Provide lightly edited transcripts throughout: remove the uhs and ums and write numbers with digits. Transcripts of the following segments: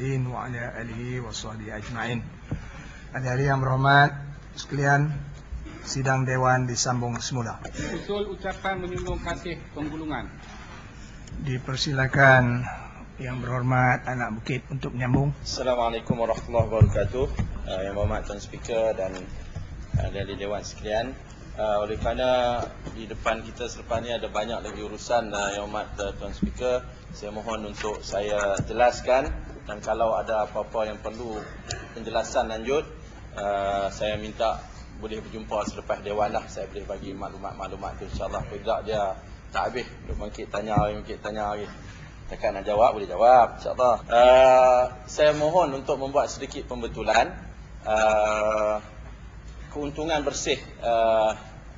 mursalin wa ala alihi wa sahbihi ajma'in. Hadirin yang berhormat sekalian, sidang Dewan disambung semula. Usul ucapan menyinggung kasih penggulungan. Dipersilakan yang berhormat anak bukit untuk menyambung. Assalamualaikum warahmatullahi wabarakatuh. Yang berhormat Tuan Speaker dan ahli Dewan sekalian. Oleh kerana di depan kita selepas ni ada banyak lagi urusan, yang hormat Tuan Speaker, saya mohon untuk saya jelaskan, dan kalau ada apa-apa yang perlu penjelasan lanjut, saya minta boleh berjumpa selepas Dewan lah. Saya boleh bagi maklumat-maklumat tu, insyaAllah. Tidak dia tak habis duk mungkin tanya lagi. Takkan nak jawab, boleh jawab, insyaAllah. Saya mohon untuk membuat sedikit pembetulan. Keuntungan bersih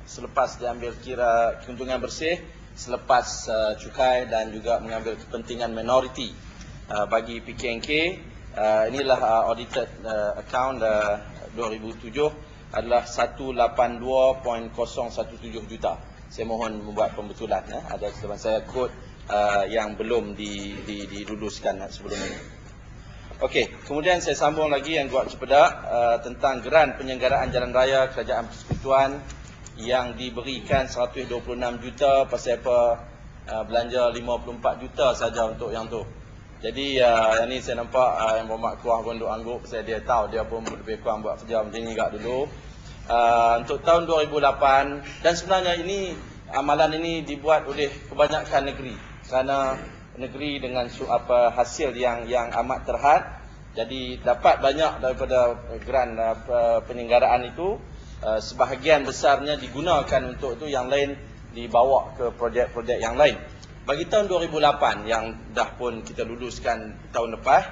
selepas diambil kira keuntungan bersih selepas cukai dan juga mengambil kepentingan minoriti bagi PKNK, inilah audited account 2007 adalah 182.017 juta. Saya mohon membuat pembetulan, ada kesalahan saya kod yang belum diluluskan sebelum ini. Okey, kemudian saya sambung lagi yang buat cepedak tentang geran penyelenggaraan jalan raya Kerajaan Persekutuan yang diberikan 126 juta, pasal apa belanja 54 juta saja untuk yang tu. Jadi yang ni saya nampak yang berhormat Kuah pun duk angguk, saya dia tahu dia pun lebih kurang buat kerja macam ni juga dulu. Untuk tahun 2008, dan sebenarnya ini amalan ini dibuat oleh kebanyakan negeri kerana negeri dengan hasil yang amat terhad. Jadi dapat banyak daripada geran penyelenggaraan itu, sebahagian besarnya digunakan untuk itu, yang lain dibawa ke projek-projek yang lain. Bagi tahun 2008 yang dah pun kita luluskan tahun lepas,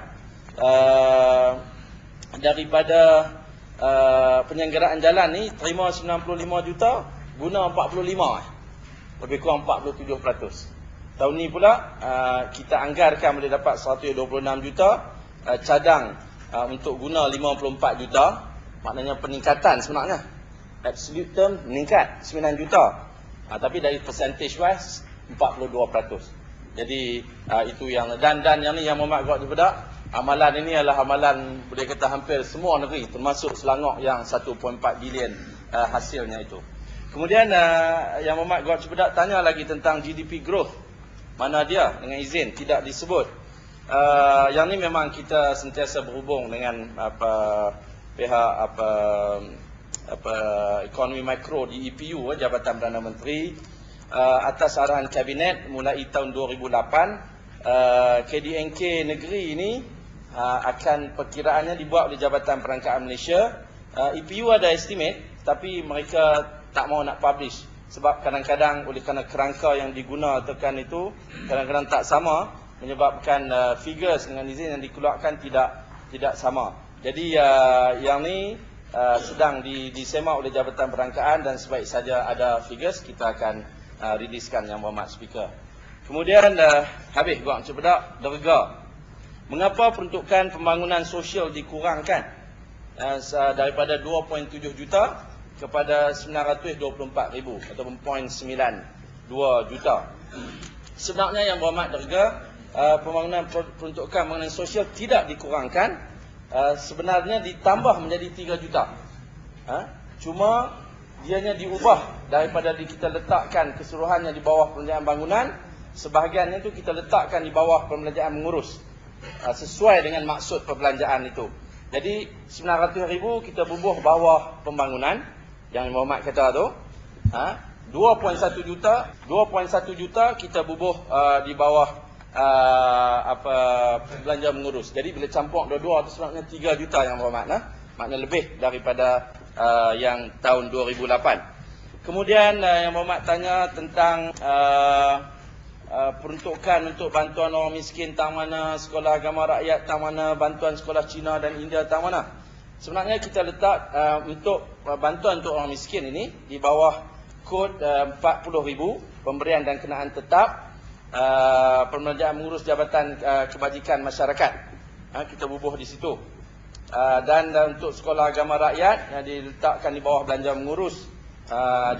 daripada penyelenggaraan jalan ni terima 95 juta, guna 45, lebih kurang 47%. Tahun ni pula kita anggarkan boleh dapat 126 juta, cadang untuk guna 54 juta. Maknanya peningkatan sebenarnya. Absolute term meningkat 9 juta. Tapi dari percentage wise 42%. Jadi itu yang dan yang ni yang Muhammad Gawat Bedak, amalan ini adalah amalan boleh kata hampir semua negeri, termasuk Selangor yang 1.4 bilion hasilnya itu. Kemudian yang Muhammad Gawat Bedak tanya lagi tentang GDP growth. Mana dia dengan izin tidak disebut. Yang ni memang kita sentiasa berhubung dengan pihak ekonomi makro di EPU, Jabatan Perdana Menteri, atas arahan kabinet mulai tahun 2008. KDNK negeri ini akan perkiraannya dibuat oleh Jabatan Perangkaan Malaysia. EPU ada estimate, tapi mereka tak mahu nak publish. Sebab kadang-kadang oleh kerana kerangka yang digunakan itu kadang-kadang tak sama, menyebabkan figures dengan izin yang dikeluarkan tidak sama. Jadi yang ni sedang disemak oleh Jabatan Perangkaan, dan sebaik saja ada figures kita akan riliskan yang berhormat Speaker. Kemudian habis gua cepedak derga. Mengapa peruntukan pembangunan sosial dikurangkan daripada 2.7 juta kepada 924,000 ataupun 0.92 juta. Sebenarnya yang berhormat derga, pembangunan peruntukan pembangunan sosial tidak dikurangkan, sebenarnya ditambah menjadi 3 juta. Cuma dianya diubah daripada kita letakkan keseluruhannya di bawah pembelanjaan bangunan, sebahagiannya itu kita letakkan di bawah pembelanjaan mengurus, sesuai dengan maksud perbelanjaan itu. Jadi 900,000 kita bubuh bawah pembangunan yang berhormat kata tu, 2.1 juta kita bubuh di bawah belanja mengurus. Jadi bila campur dua-dua tu sebenarnya 3 juta yang berhormat, maknanya lebih daripada yang tahun 2008. Kemudian yang berhormat tanya tentang peruntukan untuk bantuan orang miskin tang mana, sekolah agama rakyat tang mana, bantuan sekolah Cina dan India tang mana. Sebenarnya kita letak untuk bantuan untuk orang miskin ini di bawah kod 40,000 pemberian dan kenaan tetap, perbelanjaan mengurus Jabatan Kebajikan Masyarakat. Kita bubuh di situ. Dan untuk sekolah agama rakyat yang diletakkan di bawah belanja mengurus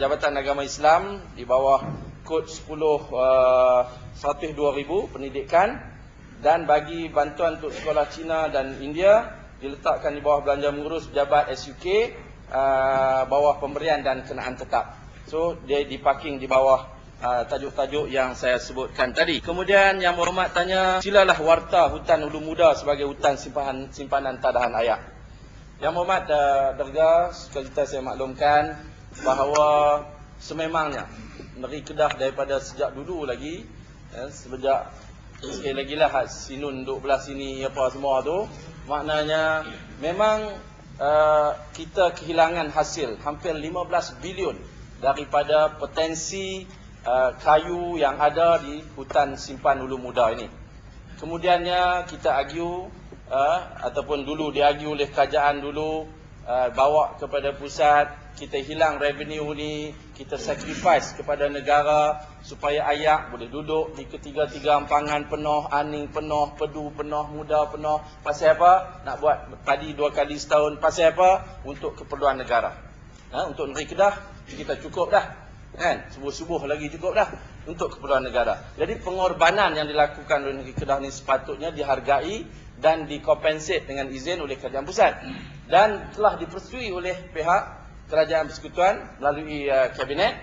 Jabatan Agama Islam di bawah kod 102,000 pendidikan, dan bagi bantuan untuk sekolah Cina dan India diletakkan di bawah belanja mengurus pejabat SUK, bawah pemberian dan kenaan tetap. So dia diparking di bawah tajuk-tajuk yang saya sebutkan tadi. Kemudian Yang Berhormat tanya, silalah warta hutan Hulu Muda sebagai hutan simpanan tadahan air. Yang Berhormat Derga, sekali saya maklumkan bahawa sememangnya Negeri Kedah daripada sejak dulu lagi, sejak sekali lagi lah Sinun duduk belah sini apa semua tu, maknanya memang kita kehilangan hasil hampir 15 bilion daripada potensi kayu yang ada di hutan simpan Hulu Muda ini. Kemudiannya kita argue ataupun dulu diargue oleh kerajaan dulu, bawa kepada pusat, kita hilang revenue ni, kita sacrifice kepada negara supaya ayak boleh duduk di ketiga-tiga ampangan penuh, aning penuh, pedu penuh, muda penuh. Pasal apa? Nak buat padi 2 kali setahun. Pasal apa? Untuk keperluan negara. Untuk Negeri Kedah kita cukup dah. Kan? Subuh-subuh lagi cukup dah untuk keperluan negara. Jadi pengorbanan yang dilakukan oleh Negeri Kedah ni sepatutnya dihargai dan dikompensate dengan izin oleh kerajaan pusat, dan telah dipersetujui oleh pihak kerajaan persekutuan melalui kabinet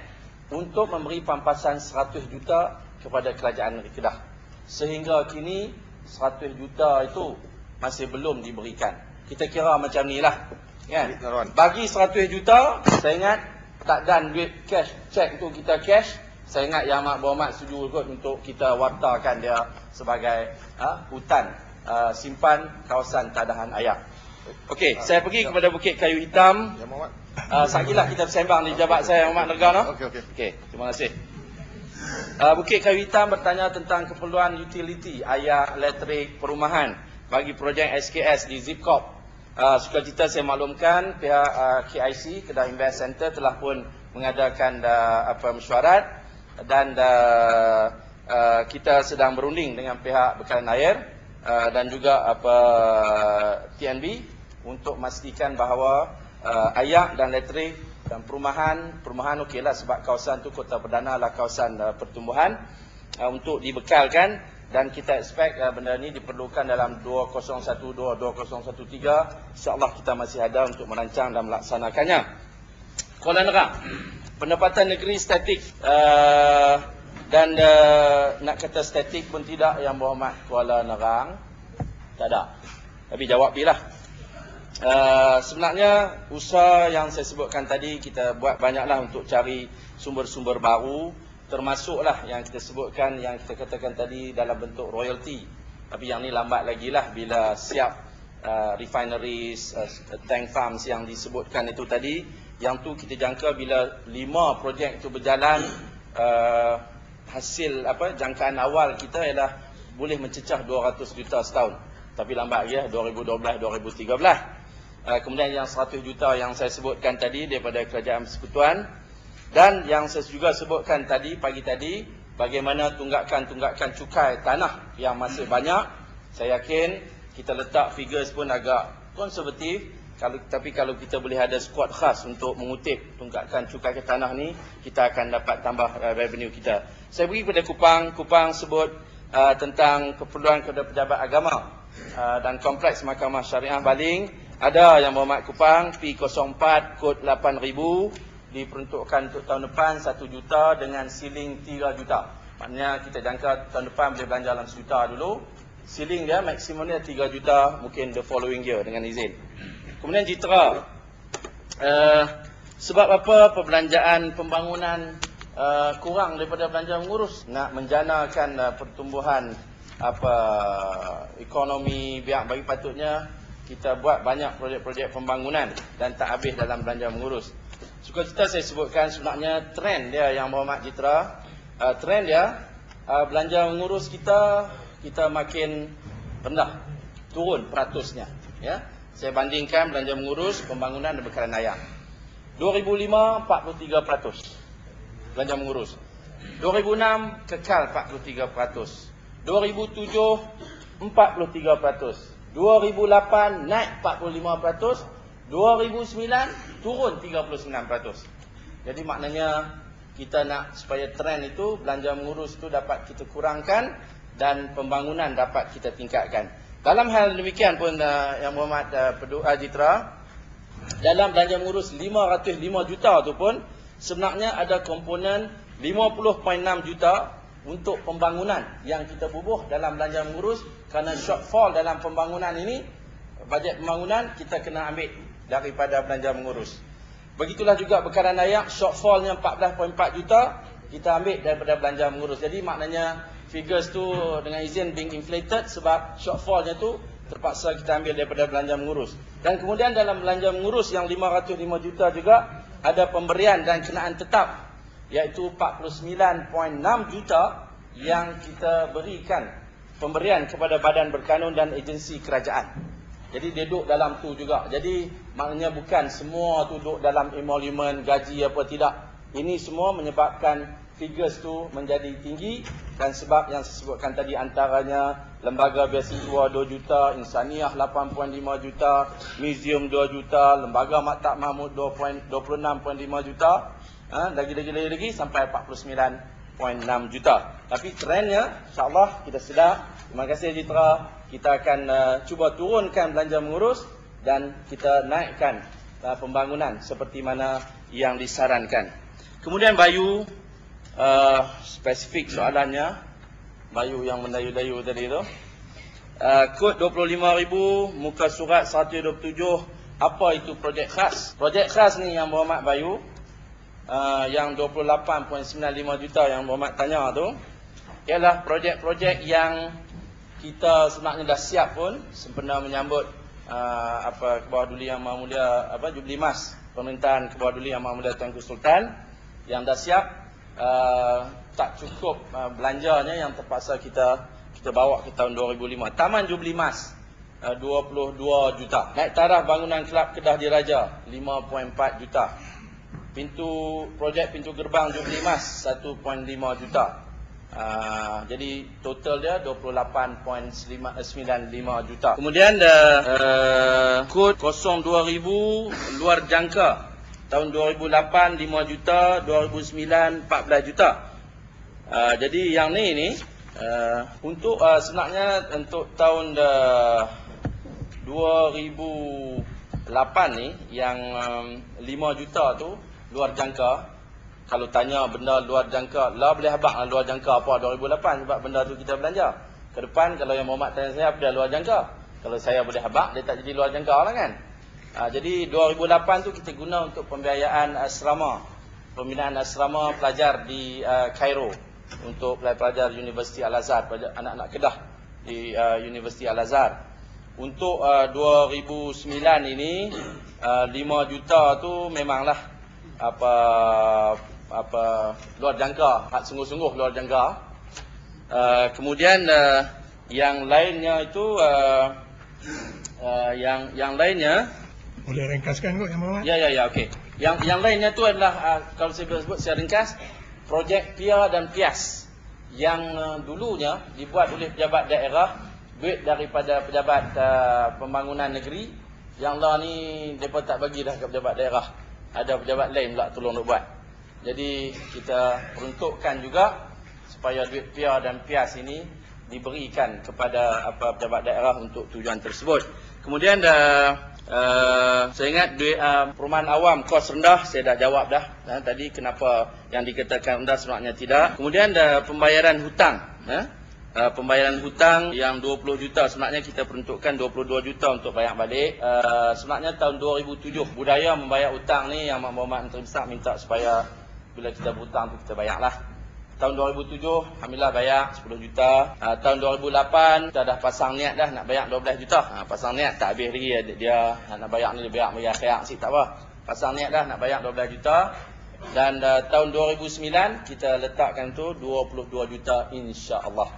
untuk memberi pampasan 100 juta kepada kerajaan Negeri Kedah. Sehingga kini 100 juta itu masih belum diberikan. Kita kira macam ni lah, kan? Bagi 100 juta, saya ingat tak dan duit cash, cek tu kita cash. Saya ingat Yang Amat Berhormat setuju kot untuk kita wartakan dia sebagai hutan simpan kawasan tadahan air. Okey, saya pergi kepada Bukit Kayu Hitam. Sakilah kita bersembang di jabat saya, Yang Amat Derga. Okey, terima kasih. Bukit Kayu Hitam bertanya tentang keperluan utility air, elektrik, perumahan bagi projek SKS di Zipcorp. Sukacita saya maklumkan pihak KIC, Kedah Invest Center, telah pun mengadakan mesyuarat, dan kita sedang berunding dengan pihak bekalan air dan juga TNB untuk memastikan bahawa air dan elektrik dan perumahan okeylah, sebab kawasan tu kota perdana lah kawasan pertumbuhan, untuk dibekalkan. Dan kita expect benda ni diperlukan dalam 2012-2013. InsyaAllah kita masih ada untuk merancang dan melaksanakannya. Kuala Nerang, pendapatan negeri statik, dan nak kata statik pun tidak, Yang Berhormat Kuala Nerang, tak ada. Tapi jawab bilah. Sebenarnya usaha yang saya sebutkan tadi, kita buat banyaklah untuk cari sumber-sumber baru, termasuklah yang kita sebutkan, yang kita katakan tadi dalam bentuk royalty. Tapi yang ni lambat lagi lah, bila siap refineries, tank farms yang disebutkan itu tadi. Yang tu kita jangka bila 5 projek itu berjalan, hasil jangkaan awal kita ialah boleh mencecah 200 juta setahun. Tapi lambat ya, 2012-2013. Kemudian yang 100 juta yang saya sebutkan tadi daripada kerajaan persekutuan. Dan yang saya juga sebutkan tadi, pagi tadi, bagaimana tunggakan cukai tanah yang masih banyak. Saya yakin kita letak figures pun agak konservatif, tapi kalau kita boleh ada squad khas untuk mengutip tunggakan cukai ke tanah ni, kita akan dapat tambah revenue kita. Saya pergi kepada Kupang sebut tentang keperluan kepada pejabat agama dan kompleks Mahkamah Syariah Baling. Ada Yang Berhormat Kupang, P04 kod 8000 diperuntukkan untuk tahun depan 1 juta dengan ceiling 3 juta. Maknanya kita jangka tahun depan boleh belanja dalam 1 juta dulu. Ceiling dia maksimumnya 3 juta, mungkin the following year dengan izin. Kemudian Jitera, sebab apa perbelanjaan pembangunan kurang daripada belanja mengurus? Nak menjanakan pertumbuhan ekonomi biar bagi patutnya kita buat banyak projek-projek pembangunan dan tak habis dalam belanja mengurus. Sukacita saya sebutkan sebenarnya trend dia Yang Berhormat Jitera, trend dia belanja mengurus kita makin rendah, turun peratusnya, ya. Saya bandingkan belanja mengurus, pembangunan dan bekalan air. 2005 43% belanja mengurus. 2006 kekal 43%. 2007 43%. 2008 naik 45%. 2009 turun 39%. Jadi maknanya kita nak supaya trend itu belanja mengurus itu dapat kita kurangkan, dan pembangunan dapat kita tingkatkan. Dalam hal demikian pun Yang Berhormat Jitra, dalam belanja mengurus 505 juta tu pun sebenarnya ada komponen 50.6 juta untuk pembangunan yang kita bubuh dalam belanja mengurus, kerana shortfall dalam pembangunan ini, bajet pembangunan kita kena ambil daripada belanja mengurus. Begitulah juga bekalan ayak, shortfallnya 14.4 juta kita ambil daripada belanja mengurus. Jadi maknanya figures tu dengan izin being inflated sebab shortfallnya tu terpaksa kita ambil daripada belanja mengurus. Dan kemudian dalam belanja mengurus yang 505 juta juga ada pemberian dan kenaan tetap, iaitu 49.6 juta yang kita berikan pemberian kepada badan berkanun dan agensi kerajaan. Jadi dia duduk dalam tu juga. Jadi maknanya bukan semua tu duduk dalam emolument, gaji apa, tidak. Ini semua menyebabkan figures tu menjadi tinggi, dan sebab yang saya sebutkan tadi antaranya lembaga beasiswa 2 juta, Insaniah 8.5 juta, museum 2 juta, lembaga Maktab Mahmud 26.5 juta, lagi sampai 49.6 juta. Tapi trendnya insya-Allah kita sedar. Terima kasih Jitra, kita akan cuba turunkan belanja mengurus dan kita naikkan pembangunan seperti mana yang disarankan. Kemudian Bayu, spesifik soalannya, Bayu yang mendayu-dayu tadi tu, kod 25,000 muka surat 127, apa itu projek khas? Projek khas ni Yang Berhormat Bayu, yang 28.95 juta Yang Berhormat tanya tu, ialah projek-projek yang kita sebenarnya dah siap pun sempena menyambut Kebawah Duli Yang Maha Mulia, Jubli Mas pemerintahan Kebawah Duli Yang Maha Mulia Tuanku Sultan, yang dah siap. Tak cukup belanjanya yang terpaksa kita bawa ke tahun 2005. Taman Jubli Mas 22 juta. Naik taraf bangunan kelab Kedah Diraja 5.4 juta. Projek pintu gerbang Jubli Mas 1.5 juta. Jadi total dia 28.95 juta. Kemudian kod 02,000 luar jangka tahun 2008 5 juta, 2009 14 juta. Jadi yang ni untuk sebenarnya untuk tahun 2008 ni yang 5 juta tu luar jangka. Kalau tanya benda luar jangka, lah boleh habaq lah luar jangka apa 2008, sebab benda tu kita belanja. Ke depan kalau Yang Berhormat tanya saya apa dia luar jangka, kalau saya boleh habaq dia tak jadi luar jangka lah kan. Jadi 2008 tu kita guna untuk pembiayaan asrama, pembinaan asrama pelajar di Cairo untuk pelajar Universiti Al-Azhar, anak-anak Kedah di Universiti Al-Azhar. Untuk 2009 ini 5 juta tu memanglah luar jangka, sungguh-sungguh luar jangka. Kemudian yang lainnya itu yang lainnya boleh ringkaskan kok Yang Berhormat? Ya, okey. Yang lainnya tu adalah kalau saya sebut secara ringkas, projek PIA dan PIAS yang dulunya dibuat oleh pejabat daerah, duit daripada pejabat pembangunan negeri, yang lah ni depa tak bagi dah ke pejabat daerah. Ada pejabat lain pula tolong nak buat. Jadi kita peruntukkan juga supaya duit PIA dan PIAS ini diberikan kepada pejabat daerah untuk tujuan tersebut. Kemudian saya ingat duit perumahan awam kos rendah, saya dah jawab dah tadi kenapa yang dikatakan rendah sebenarnya tidak. Kemudian pembayaran hutang, pembayaran hutang yang 20 juta sebenarnya kita peruntukkan 22 juta untuk bayar balik. Sebenarnya tahun 2007 budaya membayar hutang ni Yang Berhormat Menteri Besar minta supaya bila kita berhutang tu kita bayarlah. Tahun 2007 alhamdulillah bayar 10 juta. Tahun 2008 kita dah pasang niat dah nak bayar 12 juta. Pasang niat tak habis lagi dia nak bayar ni, dia bayar akhirat sikit tak apa. Pasang niat dah nak bayar 12 juta. Dan tahun 2009 kita letakkan tu 22 juta insya-Allah.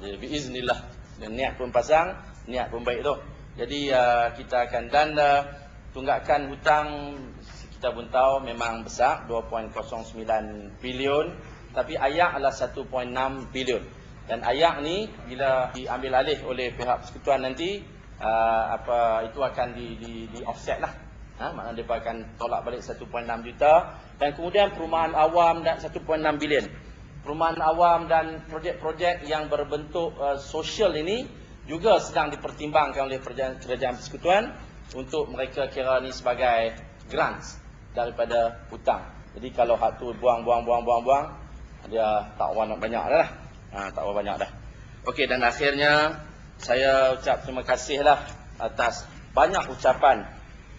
Jadi biiznillah, niat pun pasang, niat pun baik tu. Jadi kita akan, dan tunggakan hutang kita pun tahu memang besar 2.09 bilion, tapi ayak adalah 1.6 bilion. Dan ayak ni bila diambil alih oleh pihak persekutuan nanti itu akan di offset lah. Maknanya mereka akan tolak balik 1.6 juta. Dan kemudian perumahan awam dan 1.6 bilion. perumahan awam dan projek-projek yang berbentuk sosial ini juga sedang dipertimbangkan oleh Kerajaan Persekutuan untuk mereka kira ni sebagai grants daripada hutang. Jadi kalau hak tu buang, dia tak banyak dah. Tak banyak dah. Okey, dan akhirnya saya ucap terima kasih lah atas banyak ucapan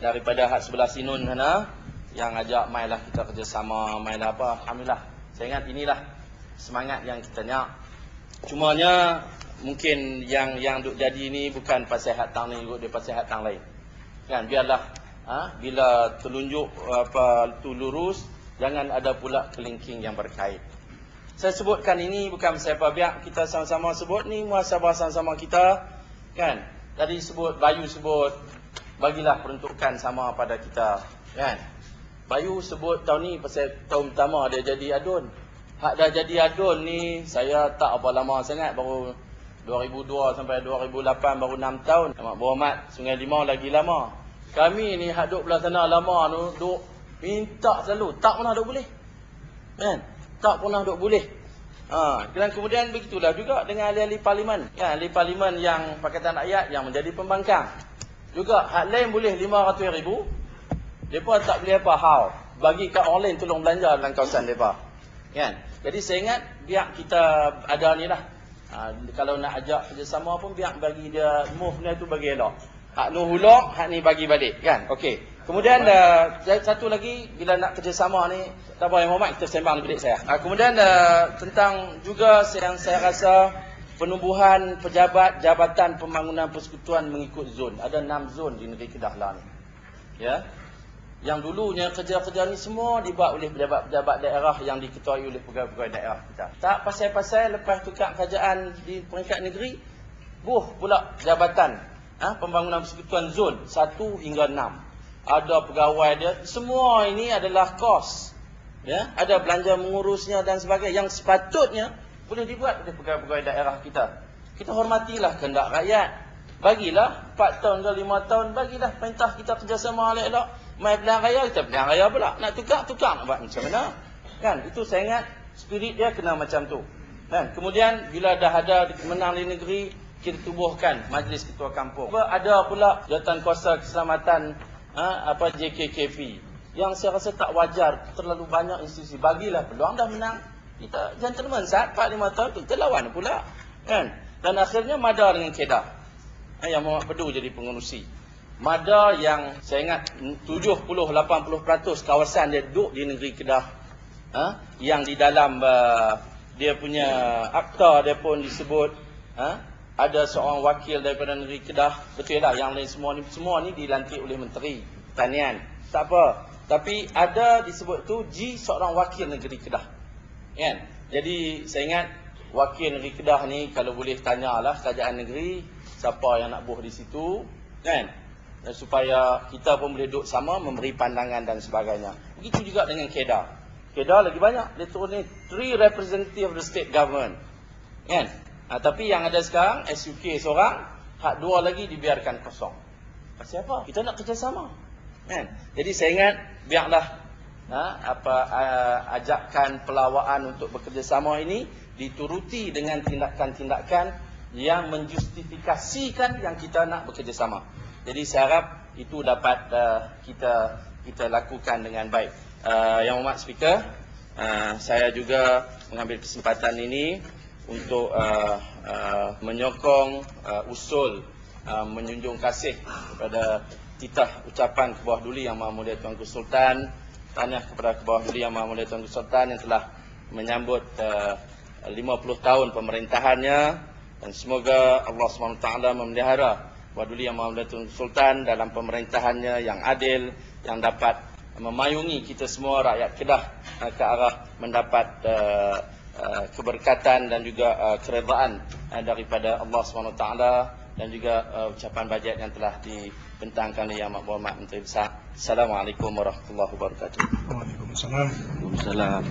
daripada hak sebelah Sinun sana yang ajak mailah kita kerjasama, mailah apa. Alhamdulillah. Saya ingat inilah semangat yang kita nak. Cumanya mungkin yang duk jadi ni bukan pasal hak tang ni, dia pasal hak tang lain. Kan biarlah bila telunjuk apa tu lurus, jangan ada pula kelingking yang berkait. Saya sebutkan ini bukan siapa biar kita sama-sama sebut ni muhasabah sama-sama kita, kan. Tadi sebut Bayu sebut bagilah peruntukan sama pada kita, kan. Bayu sebut tahun ni pasal tahun pertama dia jadi adun. Hak dah jadi adun ni saya tak apa lama sangat, baru 2002 sampai 2008 baru 6 tahun. Amat berhormat Sungai Limau lagi lama. Kami ni hak duk belah sana lama tu duk minta selalu, tak pernah duk boleh. Kan? Tak pernah duk boleh. Dan kemudian begitulah juga dengan ahli-ahli parlimen. Kan, ahli parlimen yang Pakatan Rakyat yang menjadi pembangkang. Juga hak lain boleh 500,000. Depa tak boleh apa hal. Bagi kat orang lain tolong belanja dalam kawasan depa. Kan? Jadi saya ingat biar kita ada ni lah. Kalau nak ajak kerjasama pun biar bagi dia move ni tu bagi elok. Hak nu hulok, hak ni bagi balik, kan? Okey. Kemudian satu lagi bila nak kerjasama ni, tak apa yang hormat kita sembang dengan bidik saya. Kemudian tentang juga yang saya rasa penumbuhan pejabat Jabatan Pembangunan Persekutuan mengikut zon. Ada 6 zon di negeri Kedah lah ni. Ya. Yang dulunya kerja-kerja ni semua dibuat oleh pejabat-pejabat daerah yang diketuai oleh pegawai-pegawai daerah kita. Tak pasal-pasal lepas tukar kerajaan di peringkat negeri, pula jabatan Pembangunan Persekutuan zon 1 hingga 6. Ada pegawai dia, semua ini adalah kos. Ya, ada belanja mengurusnya dan sebagainya yang sepatutnya boleh dibuat oleh pegawai-pegawai daerah kita. Kita hormatilah kehendak rakyat. Bagilah 4 tahun ke 5 tahun, bagilah perintah kita kerjasama elok-elok. Mai pilihan raya, kita pilihan raya pula. Nak tukar nak buat macam mana? Kan, itu saya ingat spirit dia kena macam tu. Kan, kemudian bila dah ada menang di negeri, kita tubuhkan Majlis Ketua Kampung. Ada pula Jawatan Kuasa Keselamatan JKKP. Yang saya rasa tak wajar, terlalu banyak institusi. Bagilah peluang, dah menang. Kita gentleman saat 4-5 tahun kita lawan pula. Kan? Dan akhirnya Mada dengan Kedah. Yang Muhammad Pedu jadi pengerusi. Mada yang saya ingat 70-80% kawasan dia duduk di negeri Kedah. Yang di dalam dia punya akta dia pun disebut ada seorang wakil daripada negeri Kedah. Betul lah, yang lain semua ni dilantik oleh Menteri Pertanian. Tak apa. Tapi ada disebut tu seorang wakil negeri Kedah. Kan? Jadi saya ingat wakil negeri Kedah ni kalau boleh tanyalah kerajaan negeri siapa yang nak buh di situ, kan? Dan supaya kita pun boleh duduk sama memberi pandangan dan sebagainya. Begitu juga dengan Kedah. Kedah lagi banyak. Dia turun ni 3 representative of the state government. Kan? Tapi yang ada sekarang SUK seorang, hak 2 lagi dibiarkan kosong. Pasal apa? Kita nak kerjasama. Kan? Jadi saya ingat biarlah ajakan pelawaan untuk bekerjasama ini dituruti dengan tindakan-tindakan yang menjustifikasikan yang kita nak bekerjasama. Jadi saya harap itu dapat kita lakukan dengan baik. Yang Hormat Speaker, saya juga mengambil kesempatan ini untuk menyokong usul menjunjung kasih kepada titah ucapan Kebawah Duli Yang Maha Mulia Tuanku Sultan. Tahniah kepada Kebawah Duli Yang Maha Mulia Tuanku Sultan yang telah menyambut 50 tahun pemerintahannya, dan semoga Allah SWT memelihara Kebawah Duli Yang Maha Mulia Tuanku Sultan dalam pemerintahannya yang adil, yang dapat memayungi kita semua rakyat Kedah ke arah mendapat keberkatan dan juga keredaan daripada Allah SWT, dan juga ucapan bajet yang telah dibentangkan oleh Yang Berhormat Menteri Besar. Assalamualaikum warahmatullahi wabarakatuh. Waalaikumsalam. Waalaikumsalam.